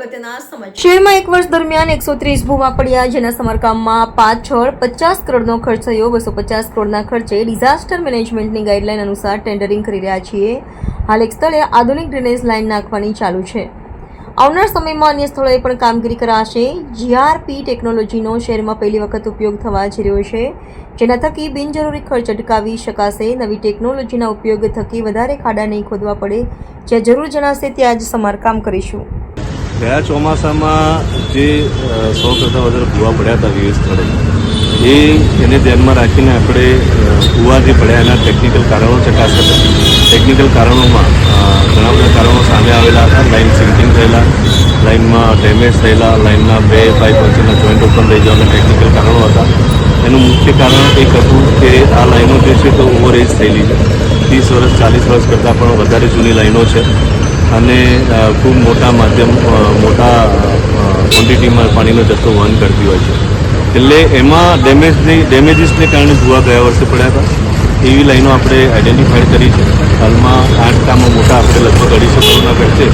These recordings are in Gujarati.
અગત્યના સમાચાર શહેરમાં 1 વર્ષ દરમિયાન 130 ભૂવા પડ્યા, જેના સમારકામમાં પાછળ 50 કરોડનો ખર્ચ થયો. 250 કરોડના ખર્ચે ડિઝાસ્ટર મેનેજમેન્ટની ગાઈડલાઈન અનુસાર ટેન્ડરિંગ કરી રહ્યા છીએ. હાલ એક સ્થળે આધુનિક ડ્રેનેજ લાઇન નાખવાની ચાલુ છે. આવનાર સમયમાં અન્ય સ્થળોએ પણ કામગીરી કરાશે. જીઆરપી ટેકનોલોજીનો શહેરમાં પહેલી વખત ઉપયોગ થવા જઈ રહ્યો છે, જેના થકી બિનજરૂરી ખર્ચ અટકાવી શકાશે. નવી ટેકનોલોજીના ઉપયોગ થકી વધારે ખાડા નહીં ખોદવા પડે. જ્યાં જરૂર જણાશે ત્યાં જ સમારકામ કરીશું. ગયા ચોમાસામાં જે 100 કરતાં વધારે ભૂવા પડ્યા હતા વિવિધ સ્થળે, એને ધ્યાનમાં રાખીને આપણે ભૂવા જે પડ્યા એના ટેકનિકલ કારણો ચકાસ્યા હતા. ટેકનિકલ કારણોમાં ઘણા બધા કારણો સામે આવેલા હતા. લાઇન સિંકિંગ થયેલા, લાઇનમાં ડેમેજ થયેલા, લાઇનના 2 પાઇપ વચ્ચેના જોઈન્ટ ઓપન રહી જવાના ટેકનિકલ કારણો હતા. એનું મુખ્ય કારણ એક હતું કે આ લાઈનો જે છે તો ઓવરએજ થયેલી છે. 30 વર્ષ 40 વર્ષ કરતાં પણ વધારે જૂની લાઈનો છે અને ખૂબ મોટા ક્વોન્ટિટીમાં પાણીનો જથ્થો વહન કરતી હોય છે. એટલે એમાં ડેમેજીસને કારણે ભૂવા ગયા વર્ષે પડ્યા હતા. એવી લાઈનો આપણે આઈડેન્ટિફાઈડ કરી છે. હાલમાં 8 કામો મોટા આપણે લગભગ 250 કરોડના ખર્ચે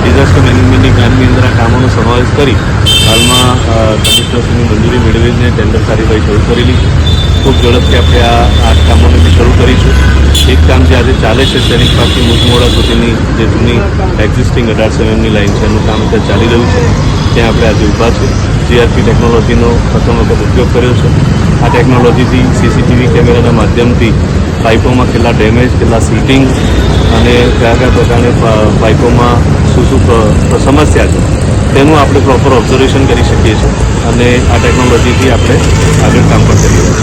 ડિઝાસ્ટર મેનેજમેન્ટની ગ્રાન્ટની અંદર આ કામોનો સમાવેશ કરી હાલમાં કમિશનરશ્રીની મંજૂરી મેળવીને ટેન્ડર કાર્યવાહી શરૂ કરેલી છે. ખૂબ ઝડપથી આપણે આ 8 કામોને બી શરૂ કરીશું. એક કામ જે આજે ચાલે છે સૈનિક પાર્કથી મુજમોડા સુધીની જે જૂની એક્ઝિસ્ટિંગ 18 mm લાઇન છે એનું કામ અત્યારે ચાલી રહ્યું છે. ત્યાં આપણે આજે ઊભા છે. જીઆરપી ટેકનોલોજીનો પ્રથમ વખત ઉપયોગ કર્યો છે. આ ટેકનોલોજીથી સીસીટીવી કેમેરાના માધ્યમથી પાઇપોમાં કેટલા ડેમેજ, કેટલા સીટિંગ અને કયા પ્રકારની પાઇપોમાં શું સમસ્યા છે તેનું આપણે પ્રોપર ઓબ્ઝર્વેશન કરી શકીએ છીએ અને આ ટેકનોલોજીથી આપણે આગળ કામ પણ કરીએ છીએ.